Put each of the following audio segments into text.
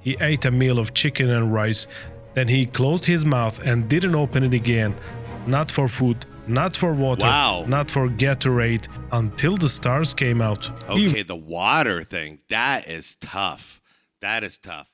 He ate a meal of chicken and rice, then he closed his mouth and didn't open it again. Not for food, not for water, not for Gatorade, until the stars came out. Okay, the water thing, that is tough. That is tough.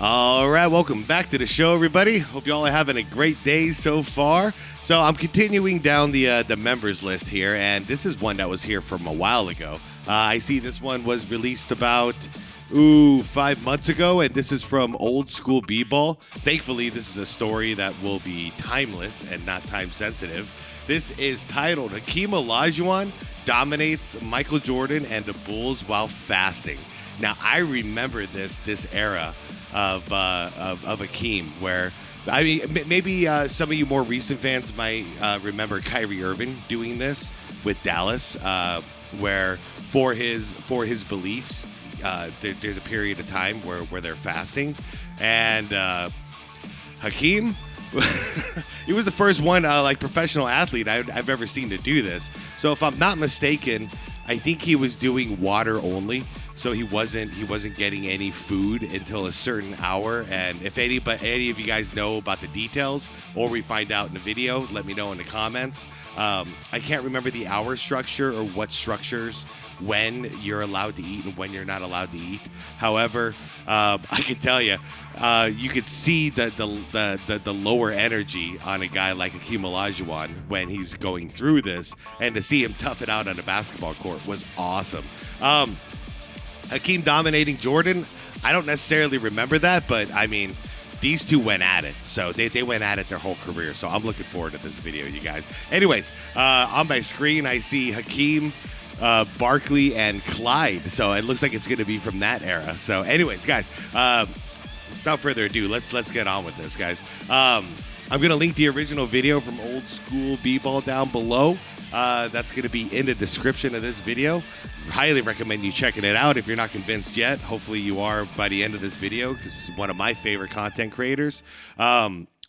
All right, welcome back to the show, everybody. Hope you all are having a great day so far. So I'm continuing down the members list here, and this is one that was here from a while ago. I see this one was released about 5 months ago, and this is from Old School B-Ball. Thankfully, this is a story that will be timeless and not time sensitive. This is titled Hakeem Olajuwon Dominates Michael Jordan and the Bulls While Fasting. Now, I remember this era of Hakeem, where, I mean, maybe some of you more recent fans might remember Kyrie Irving doing this with Dallas, where for his beliefs, there's a period of time where they're fasting, and Hakeem, he was the first one professional athlete I've ever seen to do this. So if I'm not mistaken, I think he was doing water only. So he wasn't getting any food until a certain hour. And if any of you guys know about the details, or we find out in the video, let me know in the comments. I can't remember the hour structure or what structures when you're allowed to eat and when you're not allowed to eat. However, I can tell you, you could see the lower energy on a guy like Hakeem Olajuwon when he's going through this, and to see him tough it out on a basketball court was awesome. Hakeem dominating Jordan, I don't necessarily remember that, but I mean, these two went at it. So they went at it their whole career. So I'm looking forward to this video, you guys. Anyways, on my screen, I see Hakeem, Barkley, and Clyde. So it looks like it's going to be from that era. So anyways, guys, without further ado, let's get on with this, guys. I'm going to link the original video from Old School B-Ball down below. That's going to be in the description of this video. Highly recommend you checking it out if you're not convinced yet. Hopefully you are by the end of this video, because it's one of my favorite content creators.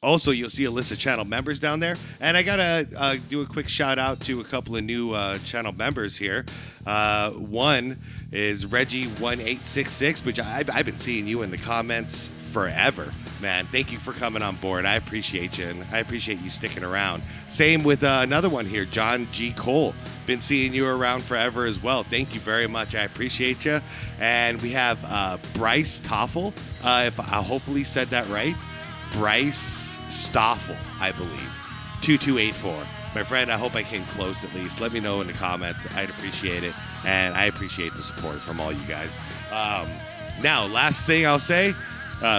Also, you'll see a list of channel members down there. And I got to do a quick shout out to a couple of new channel members here. One is Reggie1866, which I've been seeing you in the comments forever. Man, thank you for coming on board. I appreciate you, and I appreciate you sticking around. Same with another one here, JohnGCole. Been seeing you around forever as well. Thank you very much. I appreciate you. And we have Bryce Toffel, if I hopefully said that right. Bryce Stoffel, I believe. 2284. My friend, I hope I came close at least. Let me know in the comments. I'd appreciate it. And I appreciate the support from all you guys. Now, last thing I'll say,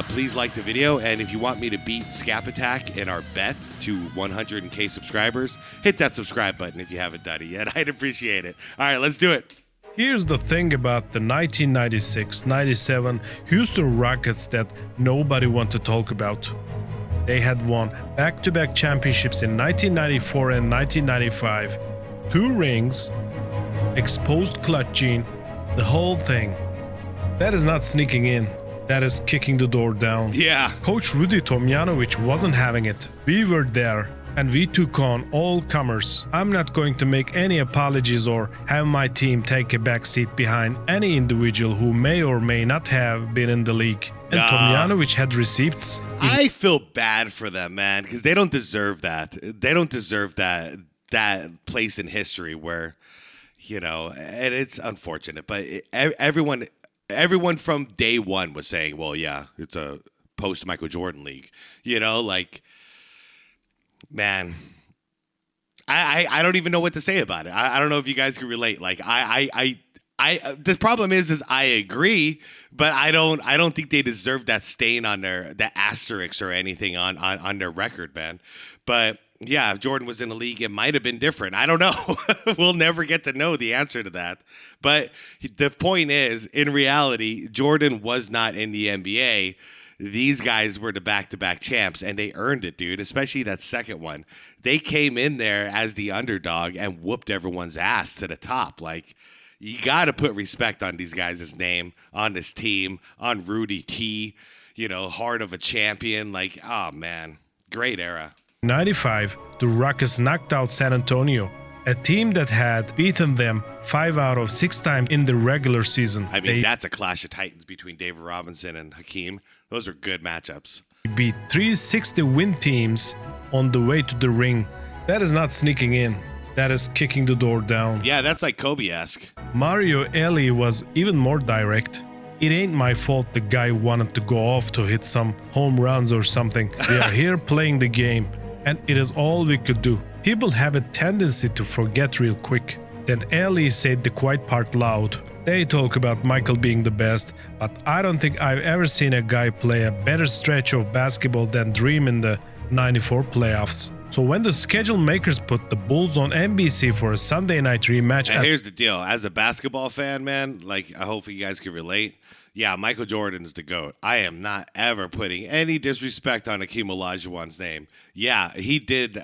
please like the video. And if you want me to beat Scap Attack in our bet to 100K subscribers, hit that subscribe button if you haven't done it yet. I'd appreciate it. All right, let's do it. Here's the thing about the 1996-97 Houston Rockets that nobody wants to talk about. They had won back-to-back championships in 1994 and 1995. 2 rings, exposed clutch gene, the whole thing. That is not sneaking in. That is kicking the door down. Yeah. Coach Rudy Tomjanovic wasn't having it. We were there, and we took on all comers. I'm not going to make any apologies or have my team take a back seat behind any individual who may or may not have been in the league. And Tomjanovic had receipts. I feel bad for them, man, because they don't deserve that. They don't deserve that place in history where, you know, and it's unfortunate, but everyone from day one was saying, well, yeah, it's a post-Michael Jordan league. You know, like, man, I don't even know what to say about it. I don't know if you guys can relate. Like, the problem is I agree, but I don't think they deserve that stain on that asterisk or anything on their record, man. But yeah, if Jordan was in the league, it might have been different. I don't know. We'll never get to know the answer to that. But the point is, in reality, Jordan was not in the NBA. These guys were the back-to-back champs, and they earned it, dude, especially that second one. They came in there as the underdog and whooped everyone's ass to the top. Like, you got to put respect on these guys' name, on this team, on Rudy T, you know, heart of a champion. Like, oh, man, great era. 95, the Rockets knocked out San Antonio. a team that had beaten them 5 out of 6 times in the regular season. I mean, that's a clash of titans between David Robinson and Hakeem. Those are good matchups. They beat 360 win teams on the way to the ring. That is not sneaking in. That is kicking the door down. Yeah, that's like Kobe-esque. Mario Eli was even more direct. It ain't my fault the guy wanted to go off to hit some home runs or something. We are here playing the game, and it is all we could do. People have a tendency to forget real quick. Then Eli said the quiet part loud. They talk about Michael being the best, but I don't think I've ever seen a guy play a better stretch of basketball than Dream in the 94 playoffs. So when the schedule makers put the Bulls on NBC for a Sunday night rematch... And here's the deal. As a basketball fan, man, like, I hope you guys can relate. Yeah, Michael Jordan's the GOAT. I am not ever putting any disrespect on Hakeem Olajuwon's name. Yeah, he did...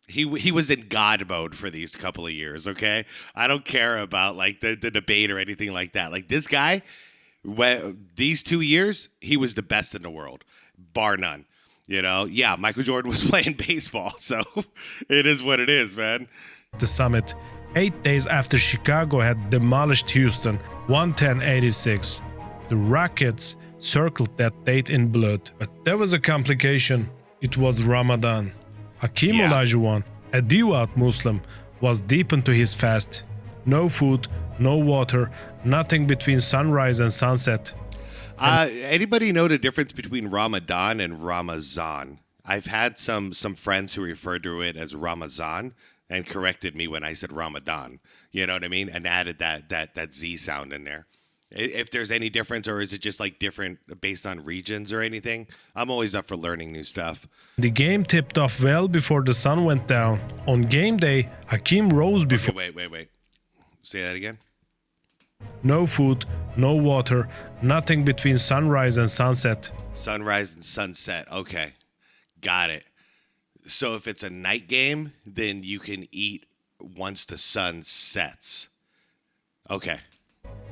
He was in God mode for these couple of years, okay? I don't care about, like, the debate or anything like that. Like, this guy, these 2 years, he was the best in the world, bar none. You know, yeah, Michael Jordan was playing baseball, so it is what it is, man. The summit, 8 days after Chicago had demolished Houston, 110-86. The Rockets circled that date in blood. But there was a complication. It was Ramadan. Hakeem Olajuwon, a devout Muslim, was deep into his fast. No food, no water, nothing between sunrise and sunset. Anybody know the difference between Ramadan and Ramazan? I've had some friends who referred to it as Ramazan and corrected me when I said Ramadan. You know what I mean? And added that Z sound in there. If there's any difference, or is it just like different based on regions or anything? I'm always up for learning new stuff. The game tipped off well before the sun went down. On game day, Hakeem rose before... Okay, wait. Say that again. No food, no water, nothing between sunrise and sunset. Sunrise and sunset. Okay. Got it. So if it's a night game, then you can eat once the sun sets. Okay.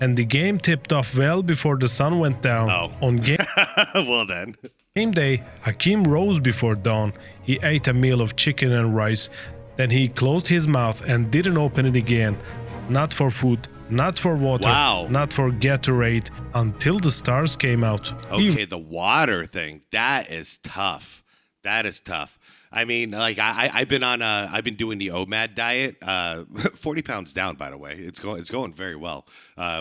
And the game tipped off well before the sun went down. Oh. On game well then. Game day, Hakeem rose before dawn. He ate a meal of chicken and rice. Then he closed his mouth and didn't open it again. Not for food, not for water, not for Gatorade, until the stars came out. Okay, the water thing, that is tough. That is tough. I mean, like I've been doing the OMAD diet. 40 pounds down, by the way. It's going very well.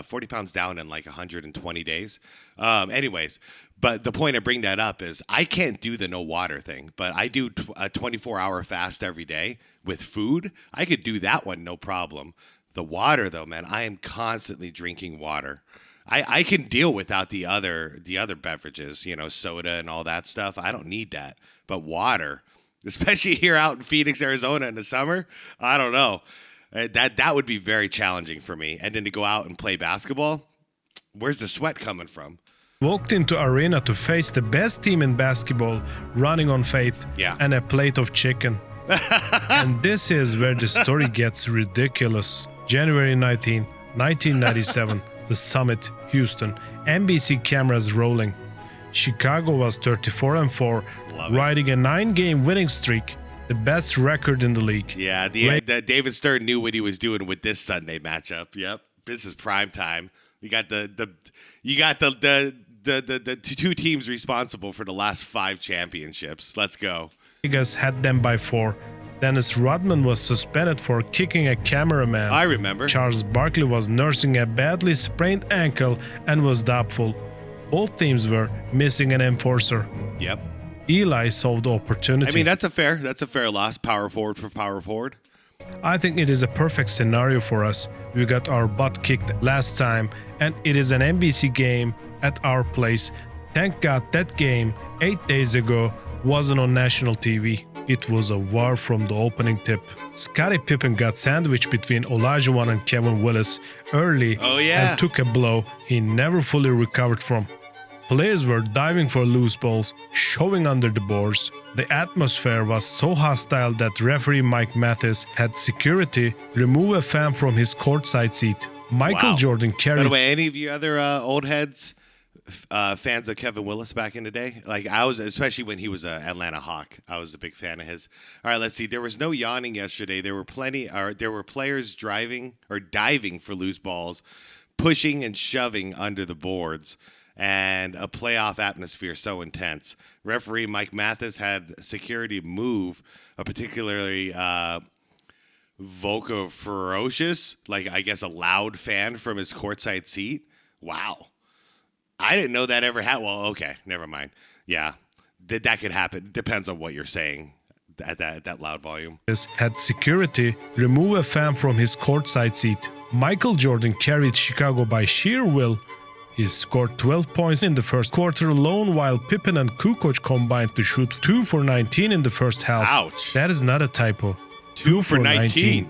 40 pounds down in like 120 days. Anyways, but the point I bring that up is I can't do the no water thing, but I do a 24-hour fast every day with food. I could do that one, no problem. The water, though, man, I am constantly drinking water. I can deal without the other beverages, you know, soda and all that stuff. I don't need that. But water, especially here out in Phoenix, Arizona in the summer, I don't know. That would be very challenging for me. And then to go out and play basketball, where's the sweat coming from? Walked into arena to face the best team in basketball, running on faith and a plate of chicken. And this is where the story gets ridiculous. January 19, 1997, the Summit, Houston, NBC cameras rolling. Chicago was 34-4, riding a 9-game winning streak, the best record in the league. Yeah, David Stern knew what he was doing with this Sunday matchup. Yep, this is prime time. You got the two teams responsible for the last 5 championships. Let's go. Vegas had them by 4. Dennis Rodman was suspended for kicking a cameraman. I remember. Charles Barkley was nursing a badly sprained ankle and was doubtful. Both teams were missing an enforcer. Yep. Eli saw the opportunity. I mean, that's a fair loss. Power forward for power forward. I think it is a perfect scenario for us. We got our butt kicked last time, and it is an NBC game at our place. Thank God that game 8 days ago wasn't on national TV. It was a war from the opening tip. Scottie Pippen got sandwiched between Olajuwon and Kevin Willis early and took a blow he never fully recovered from. Players were diving for loose balls, shoving under the boards. The atmosphere was so hostile that referee Mike Mathis had security remove a fan from his courtside seat. Michael Jordan carried... By the way, any of you other old heads fans of Kevin Willis back in the day? Like I was, especially when he was an Atlanta Hawk. I was a big fan of his. All right, let's see. There was no yawning yesterday. There were players driving or diving for loose balls, pushing and shoving under the boards, and a playoff atmosphere so intense. Referee Mike Mathis had security move a particularly vocal ferocious, like I guess a loud fan from his courtside seat. Wow. I didn't know that ever happened. Well, okay, never mind. Yeah, that could happen. Depends on what you're saying at that loud volume. Had security remove a fan from his courtside seat. Michael Jordan carried Chicago by sheer will. He scored 12 points in the first quarter alone, while Pippen and Kukoc combined to shoot 2 for 19 in the first half. Ouch. That is not a typo. 2 for 19.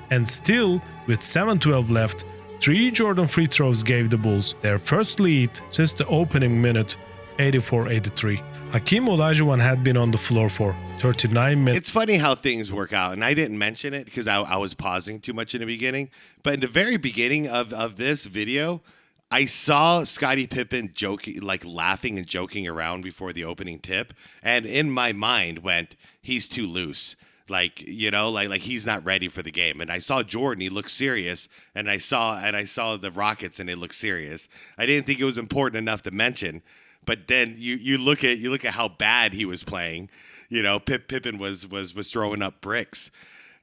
And still, with 7:12 left, 3 Jordan free throws gave the Bulls their first lead since the opening minute, 84-83. Hakeem Olajuwon had been on the floor for 39 minutes. It's funny how things work out, and I didn't mention it because I was pausing too much in the beginning. But in the very beginning of this video, I saw Scottie Pippen joking, like laughing and joking around before the opening tip, and in my mind went, he's too loose. Like, you know, like he's not ready for the game. And I saw Jordan, he looked serious, and I saw the Rockets and they looked serious. I didn't think it was important enough to mention, but then you look at how bad he was playing. You know, Pippen was throwing up bricks,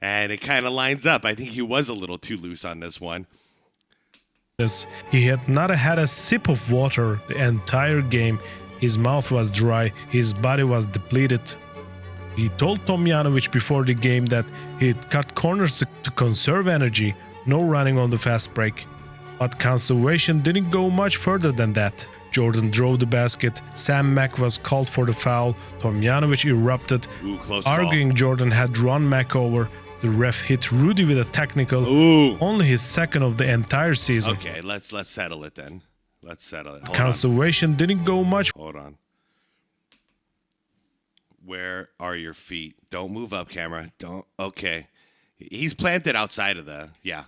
and it kind of lines up. I think he was a little too loose on this one. He had not had a sip of water the entire game. His mouth was dry, his body was depleted. He told Tomljanovic before the game that he'd cut corners to conserve energy, no running on the fast break. But conservation didn't go much further than that. Jordan drove the basket, Sam Mack was called for the foul, Tomljanovic erupted, arguing Jordan had run Mack over. The ref hit Rudy with a technical, only his second of the entire season. Okay, let's settle it then. Let's settle it. Conservation didn't go much. Hold on. Where are your feet? Don't move up, camera. Don't. Okay. He's planted outside of the. Yeah.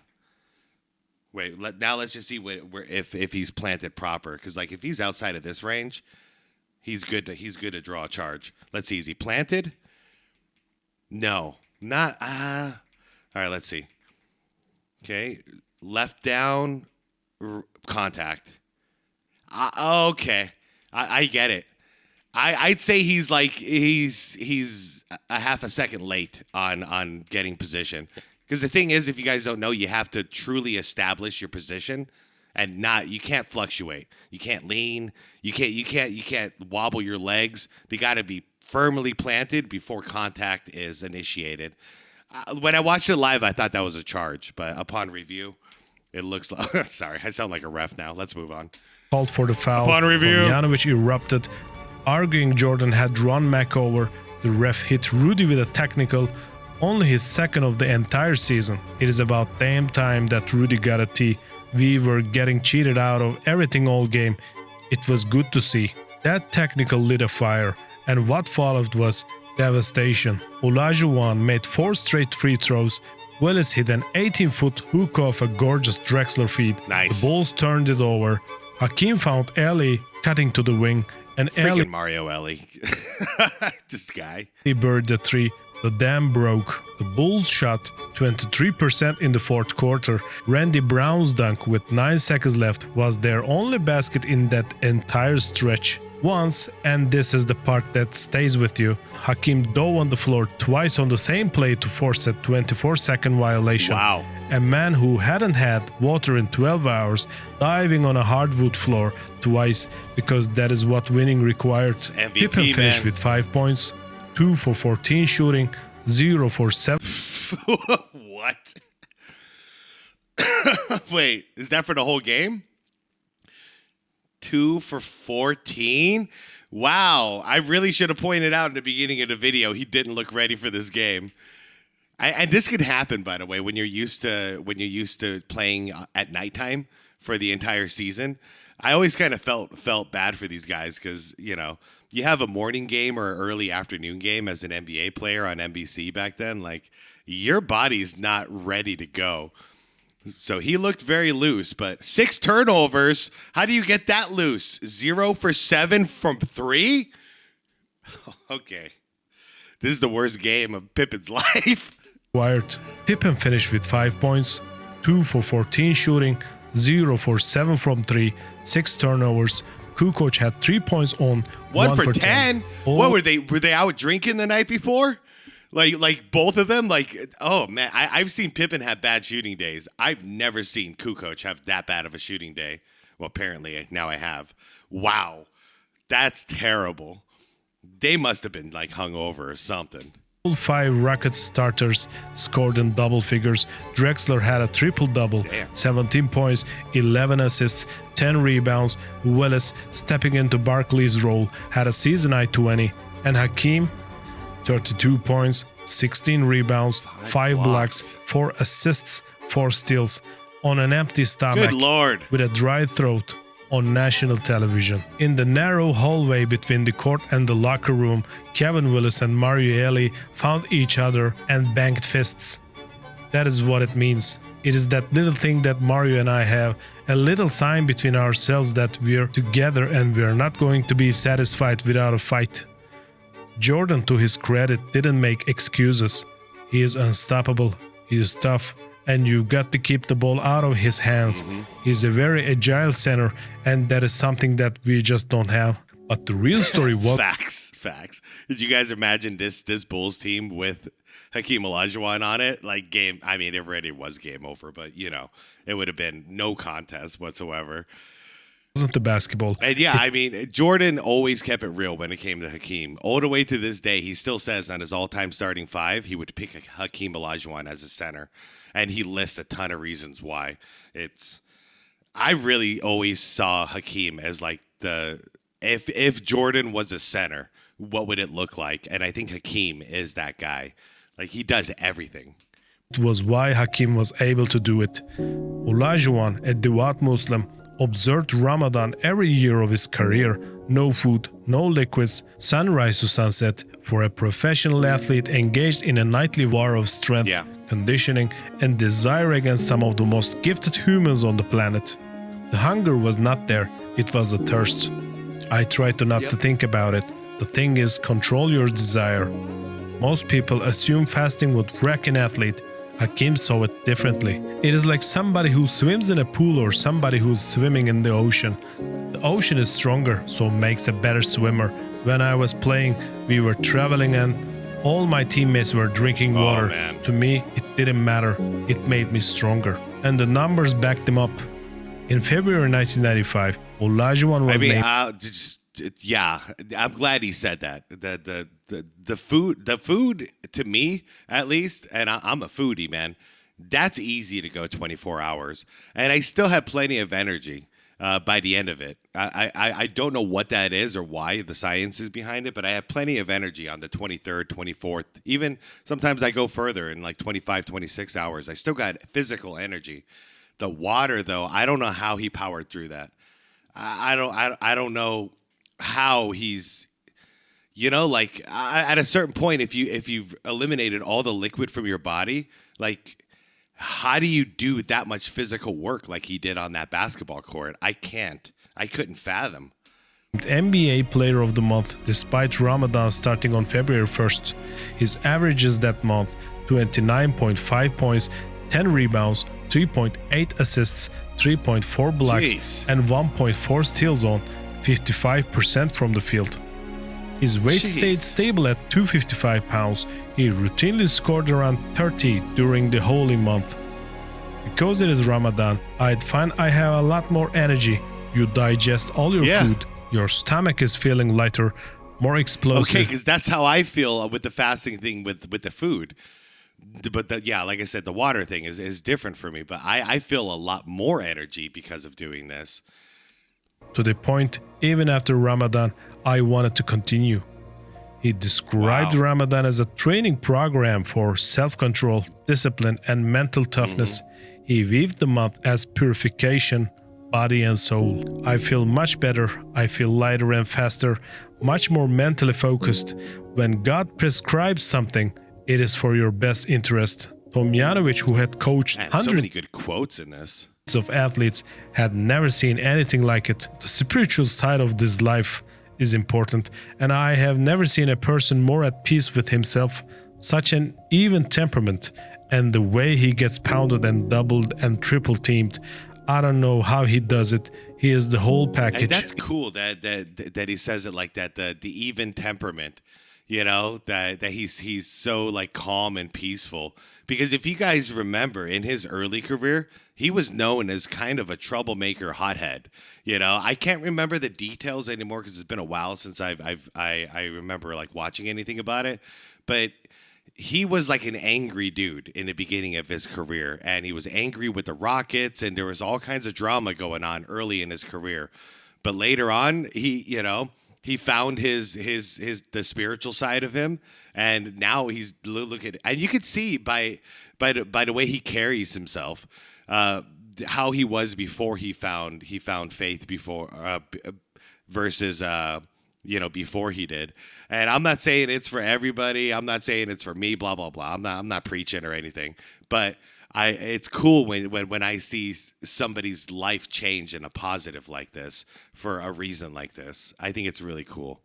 Wait. Let's just see where if he's planted proper. Because like if he's outside of this range, he's good to draw a charge. Let's see. Is he planted? No. Not. All right. Let's see. Okay. Left down. Contact. Okay. I get it. I'd say he's a half a second late on getting position. Because the thing is, if you guys don't know, you have to truly establish your position, and you can't fluctuate. You can't lean. You can't wobble your legs. They got to be firmly planted before contact is initiated. When I watched it live, I thought that was a charge, but upon review, it looks like. Sorry, I sound like a ref now. Let's move on. Called for the foul. Upon review, Tomljanovic erupted, arguing Jordan had run Mack over. The ref hit Rudy with a technical, only his second of the entire season. It is about damn time that Rudy got a T. We were getting cheated out of everything all game. It was good to see. That technical lit a fire, and what followed was devastation. Olajuwon made 4 straight free throws. Willis hit an 18-foot hook off a gorgeous Drexler feed. Nice. The Bulls turned it over. Hakeem found Ellie cutting to the wing, and freaking Mario Ellie. This guy. He buried the 3. The dam broke. The Bulls shot 23% in the fourth quarter. Randy Brown's dunk with 9 seconds left was their only basket in that entire stretch. Once, and this is the part that stays with you, Hakeem dove on the floor twice on the same play to force a 24-second violation. Wow. A man who hadn't had water in 12 hours diving on a hardwood floor twice, because that is what winning required. MVP, Pippen finished with 5 points, 2 for 14 shooting, 0 for 7. What? Wait, is that for the whole game? 2 for 14? Wow. I really should have pointed out in the beginning of the video he didn't look ready for this game. And this could happen, by the way, when you're used to playing at nighttime for the entire season. I always kind of felt bad for these guys because, you know, you have a morning game or early afternoon game as an NBA player on NBC back then. Like, your body's not ready to go. So he looked very loose, but 6 turnovers. How do you get that loose? 0 for 7 from 3? Okay. This is the worst game of Pippen's life. Wired. Pippen finished with 5 points, 2 for 14 shooting, 0 for 7 from 3, 6 turnovers. Kukoc had 3 points on 1 for 10. What were they? Were they out drinking the night before? Like both of them? Like, oh man, I've seen Pippen have bad shooting days. I've never seen Kukoc have that bad of a shooting day. Well, apparently now I have. Wow, that's terrible. They must have been like hungover or something. All 5 Rockets starters scored in double figures. Drexler had a triple-double, 17 points, 11 assists, 10 rebounds. Willis, stepping into Barkley's role, had a season-high 20. And Hakeem, 32 points, 16 rebounds, 5 blocks, 4 assists, 4 steals on an empty stomach. Good Lord. With a dry throat on national television. In the narrow hallway between the court and the locker room, Kevin Willis and Mario Elie found each other and banged fists. That is what it means. It is that little thing that Mario and I have, a little sign between ourselves that we're together and we're not going to be satisfied without a fight. Jordan, to his credit, didn't make excuses. He is unstoppable, he is tough, and you got to keep the ball out of his hands. He's a very agile center, and that is something that we just don't have. But the real story was... Facts. Did you guys imagine this Bulls team with Hakeem Olajuwon on it? Like it already was game over, but it would have been no contest whatsoever. Wasn't the basketball. And Jordan always kept it real when it came to Hakeem. All the way to this day, he still says on his all-time starting 5, he would pick Hakeem Olajuwon as a center. And he lists a ton of reasons why. I really always saw Hakeem as like if Jordan was a center, what would it look like? And I think Hakeem is that guy. Like, he does everything. It was why Hakeem was able to do it. Olajuwon, a devout Muslim, observed Ramadan every year of his career. No food, no liquids, sunrise to sunset, for a professional athlete engaged in a nightly war of strength, conditioning, and desire against some of the most gifted humans on the planet. The hunger was not there, it was the thirst. I tried to not to think about it. The thing is, control your desire. Most people assume fasting would wreck an athlete. Hakeem saw it differently. It is like somebody who swims in a pool or somebody who's swimming in the ocean. The ocean is stronger, so makes a better swimmer. When I was playing, we were traveling and all my teammates were drinking water. Man. To me, it didn't matter. It made me stronger. And the numbers backed them up. In February 1995, Olajuwon was named... I'm glad he said that. The food to me, at least, and I'm a foodie, man, that's easy to go 24 hours. And I still have plenty of energy by the end of it. I don't know what that is or why the science is behind it, but I have plenty of energy on the 23rd, 24th. Even sometimes I go further in like 25, 26 hours. I still got physical energy. The water, though, I don't know how he powered through that. I don't know how he's, at a certain point, if you've eliminated all the liquid from your body, like, how do you do that much physical work like he did on that basketball court? I couldn't fathom. NBA Player of the Month, despite Ramadan starting on February 1st. His averages that month, 29.5 points, 10 rebounds, 3.8 assists, 3.4 blocks, and 1.4 steals on 55% from the field. His weight stayed stable at 255 pounds. He routinely scored around 30 during the holy month. Because it is Ramadan, I'd find I have a lot more energy. You digest all your food. Your stomach is feeling lighter, more explosive. Okay, because that's how I feel with the fasting thing with the food. But like I said, the water thing is different for me. But I feel a lot more energy because of doing this. To the point, even after Ramadan, I wanted to continue. He described Ramadan as a training program for self-control, discipline, and mental toughness. He viewed the month as purification, body and soul. I feel much better. I feel lighter and faster, much more mentally focused. When God prescribes something, it is for your best interest. Tomljanovic, who had coached Man, so hundreds many good quotes in this. of athletes, had never seen anything like it. The spiritual side of this life is important, and I have never seen a person more at peace with himself. Such an even temperament, and the way he gets pounded and doubled and triple teamed. I don't know how he does it. He is the whole package. And that's cool that he says it like that. The even temperament, you know, that he's so like calm and peaceful. Because if you guys remember, in his early career, he was known as kind of a troublemaker, hothead. You know, I can't remember the details anymore because it's been a while since I remember like watching anything about it. But he was like an angry dude in the beginning of his career, and he was angry with the Rockets, and there was all kinds of drama going on early in his career. But later on, he found the spiritual side of him, and now he's look at, and you could see by the way he carries himself, how he was before he found faith before versus before he did. And I'm not saying it's for everybody. I'm not saying it's for me, blah, blah, blah. I'm not preaching or anything. But it's cool when I see somebody's life change in a positive like this for a reason like this. I think it's really cool.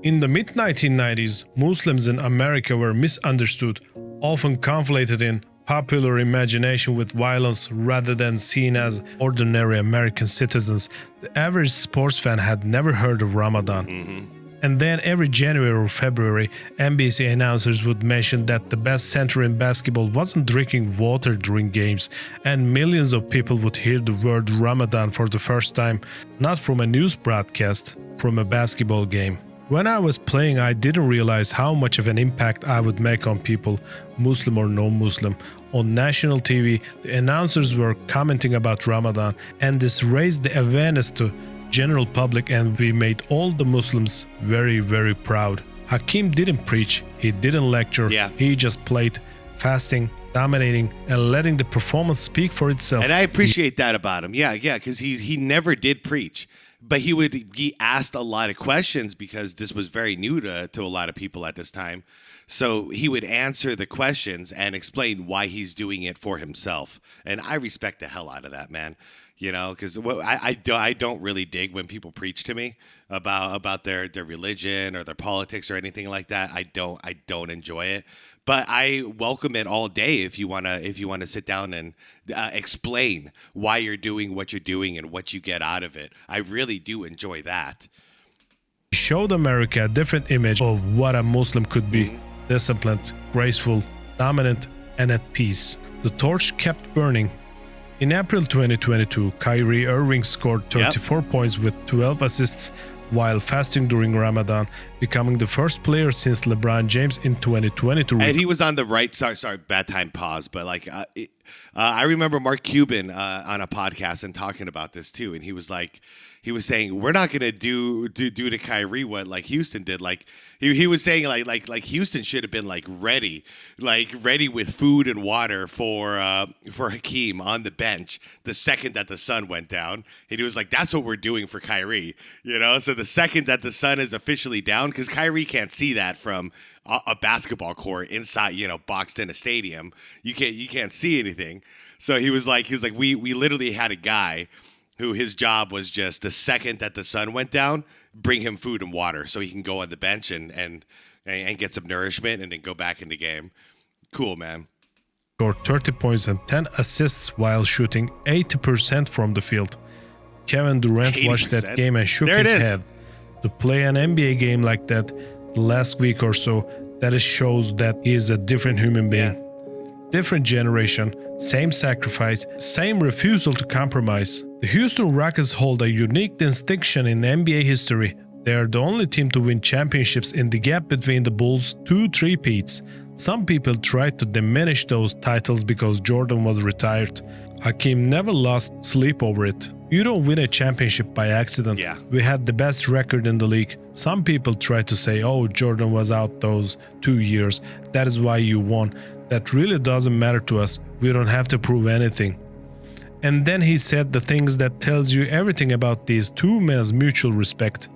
In the mid-1990s, Muslims in America were misunderstood, often conflated in popular imagination with violence rather than seen as ordinary American citizens. The average sports fan had never heard of Ramadan. Mm-hmm. And then every January or February, NBC announcers would mention that the best center in basketball wasn't drinking water during games, and millions of people would hear the word Ramadan for the first time, not from a news broadcast, from a basketball game. When I was playing, I didn't realize how much of an impact I would make on people, Muslim or non-Muslim. On national TV, the announcers were commenting about Ramadan, and this raised the awareness to general public, and we made all the Muslims very, very proud. Hakeem didn't preach, he didn't lecture, he just played, fasting, dominating, and letting the performance speak for itself. And I appreciate that about him. Yeah, because he never did preach. But he asked a lot of questions because this was very new to a lot of people at this time. So he would answer the questions and explain why he's doing it for himself. And I respect the hell out of that, man. You know, because I don't really dig when people preach to me about their religion or their politics or anything like that. I don't enjoy it. But I welcome it all day if you wanna sit down and explain why you're doing what you're doing and what you get out of it. I really do enjoy that. He showed America a different image of what a Muslim could be: disciplined, graceful, dominant, and at peace. The torch kept burning. In April 2022, Kyrie Irving scored 34 points with 12 assists while fasting during Ramadan, becoming the first player since LeBron James in 2020 to... And he was on the right... Sorry, bad time pause, but like... I remember Mark Cuban on a podcast and talking about this too, and he was saying, we're not going to do to Kyrie what like Houston did. Like he was saying like Houston should have been ready with food and water for Hakeem on the bench the second that the sun went down. And he was like, that's what we're doing for Kyrie, you know? So the second that the sun is officially down, because Kyrie can't see that from a basketball court inside, boxed in a stadium. You can't see anything. So he was like, we literally had a guy who his job was just the second that the sun went down, bring him food and water so he can go on the bench and get some nourishment and then go back in the game. Cool, man. Scored 30 points and 10 assists while shooting 80% from the field. Kevin Durant 80%. Watched that game and shook his head. To play an NBA game like that the last week or so, that shows that he is a different human being. Yeah. Different generation, same sacrifice, same refusal to compromise. The Houston Rockets hold a unique distinction in NBA history. They are the only team to win championships in the gap between the Bulls' 2 three-peats. Some people tried to diminish those titles because Jordan was retired. Hakeem never lost sleep over it. You don't win a championship by accident. Yeah. We had the best record in the league. Some people try to say, oh, Jordan was out those 2 years. That is why you won. That really doesn't matter to us. We don't have to prove anything. And then he said the things that tells you everything about these two men's mutual respect.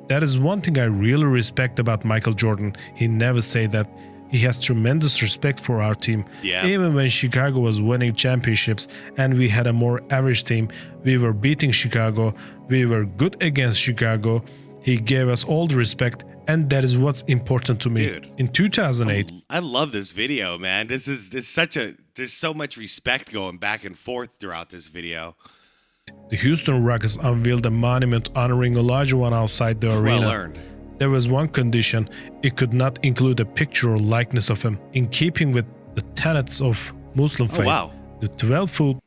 That is one thing I really respect about Michael Jordan. He never say that He has tremendous respect for our team. Yeah. Even when Chicago was winning championships and we had a more average team, we were beating Chicago, we were good against Chicago. He gave us all the respect, and that is what's important to me. Dude, in 2008, I love this video, man. There's so much respect going back and forth throughout this video. the Houston Rockets unveiled a monument honoring Olajuwon outside the arena. Well earned. There was one condition: it could not include a picture or likeness of him. In keeping with the tenets of Muslim faith, wow. the 12-foot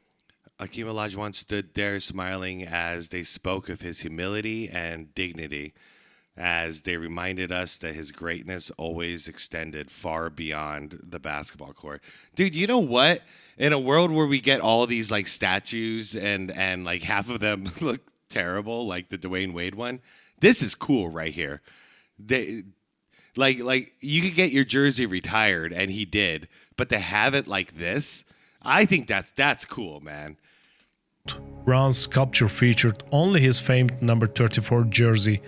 Hakeem Olajuwon stood there smiling as they spoke of his humility and dignity, as they reminded us that his greatness always extended far beyond the basketball court. Dude, you know what? In a world where we get all these like statues and like half of them look terrible, like the Dwayne Wade one, this is cool right here. They like you could get your jersey retired, and he did, but to have it like this, I think that's cool, man. bronze sculpture featured only his famed number 34 jersey.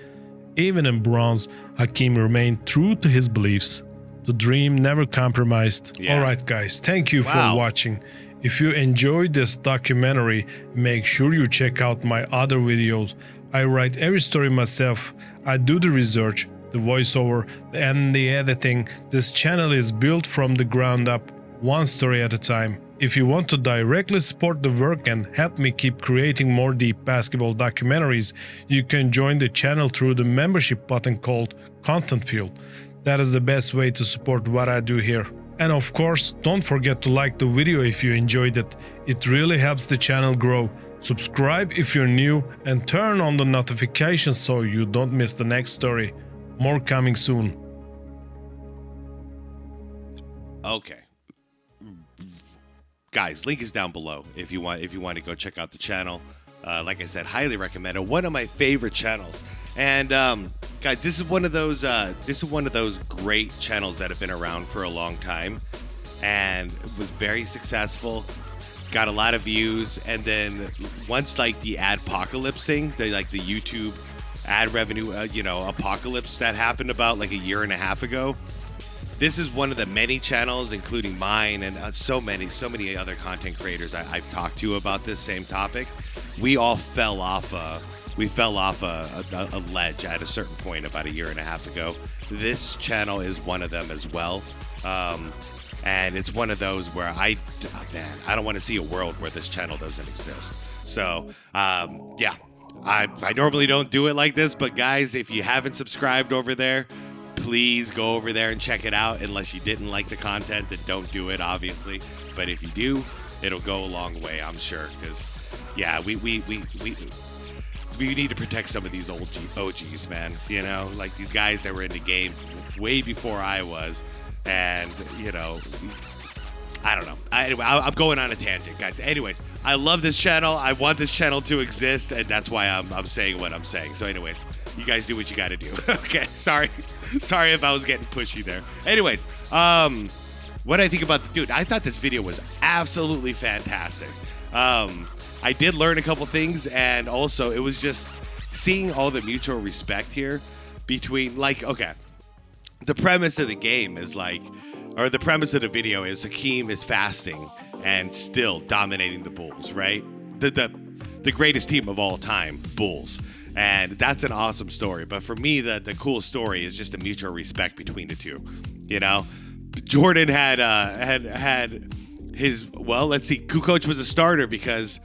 Even in bronze, Hakeem remained true to his beliefs. The dream never compromised. Yeah. Alright guys, thank you for Wow. watching. If you enjoyed this documentary, make sure you check out my other videos. I write every story myself. I do the research, the voiceover, and the editing. This channel is built from the ground up, one story at a time. If you want to directly support the work and help me keep creating more deep basketball documentaries, you can join the channel through the membership button called Content Fuel. That is the best way to support what I do here. And of course, don't forget to like the video if you enjoyed it. It really helps the channel grow. Subscribe if you're new and turn on the notifications so you don't miss the next story. More coming soon. Okay. Guys, link is down below if you want to go check out the channel. Like I said, highly recommend it. One of my favorite channels. And guys, this is one of those great channels that have been around for a long time and was very successful. Got a lot of views, and then once like the adpocalypse thing, the YouTube ad revenue, apocalypse that happened about like a year and a half ago. This is one of the many channels, including mine and so many other content creators I've talked to about this same topic. We all fell off a ledge at a certain point about a year and a half ago. This channel is one of them as well. And it's one of those where I don't want to see a world where this channel doesn't exist. So, yeah, I normally don't do it like this, but guys, if you haven't subscribed over there, please go over there and check it out. Unless you didn't like the content, then don't do it, obviously. But if you do, it'll go a long way, I'm sure. Because, yeah, we need to protect some of these old OGs, man. You know, like these guys that were in the game way before I was. And, I don't know. I'm going on a tangent, guys. Anyways, I love this channel. I want this channel to exist, and that's why I'm saying what I'm saying. So anyways, you guys do what you got to do. Okay, sorry if I was getting pushy there. Anyways, what I think about dude, I thought this video was absolutely fantastic. I did learn a couple things, and also it was just seeing all the mutual respect here between, like, okay, the premise of the game is the premise of the video is Hakeem is fasting and still dominating the Bulls, right? The greatest team of all time, Bulls. And that's an awesome story. But for me, the cool story is just the mutual respect between the two. You know, Jordan had his, well, let's see, Kukoc was a starter because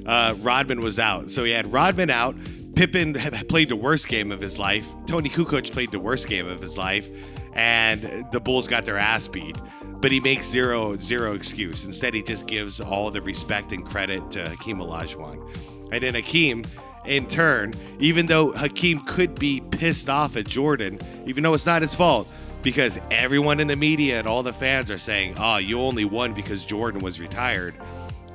Rodman was out. So he had Rodman out. Pippen played the worst game of his life. Tony Kukoc played the worst game of his life. And the Bulls got their ass beat. But he makes zero excuse. Instead, he just gives all the respect and credit to Hakeem Olajuwon. And then Hakeem, in turn, even though Hakeem could be pissed off at Jordan, even though it's not his fault, because everyone in the media and all the fans are saying, oh, you only won because Jordan was retired.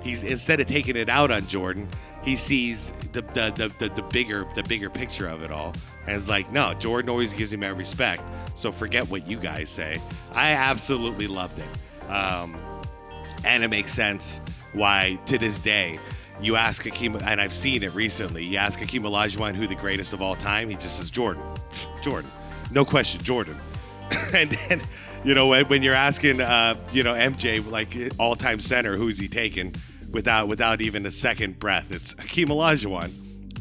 He's, instead of taking it out on Jordan, he sees the bigger picture of it all. And it's like, no, Jordan always gives him that respect. So forget what you guys say. I absolutely loved it. And it makes sense why, to this day, you ask Hakeem, and I've seen it recently, you ask Hakeem Olajuwon who the greatest of all time, he just says Jordan. Jordan. No question, Jordan. And You know, when you're asking, MJ, like all-time center, who's he taking without even a second breath? It's Hakeem Olajuwon.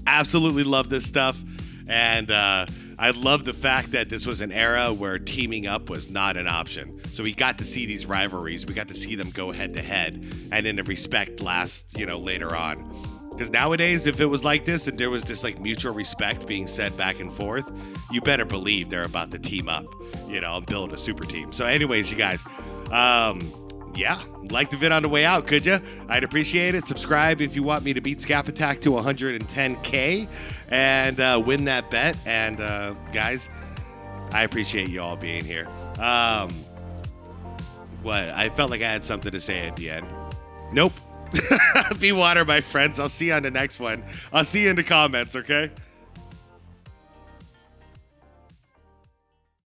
Absolutely love this stuff. And I love the fact that this was an era where teaming up was not an option. So we got to see these rivalries. We got to see them go head-to-head. And in the respect later on. Because nowadays, if it was like this and there was this like mutual respect being said back and forth, you better believe they're about to team up, and build a super team. So anyways, you guys, like the vid on the way out, could you? I'd appreciate it. Subscribe if you want me to beat Scap Attack to 110K and win that bet. And guys, I appreciate you all being here. I felt like I had something to say at the end. Nope. Be water, my friends. I'll see you on the next one. I'll see you in the comments, okay?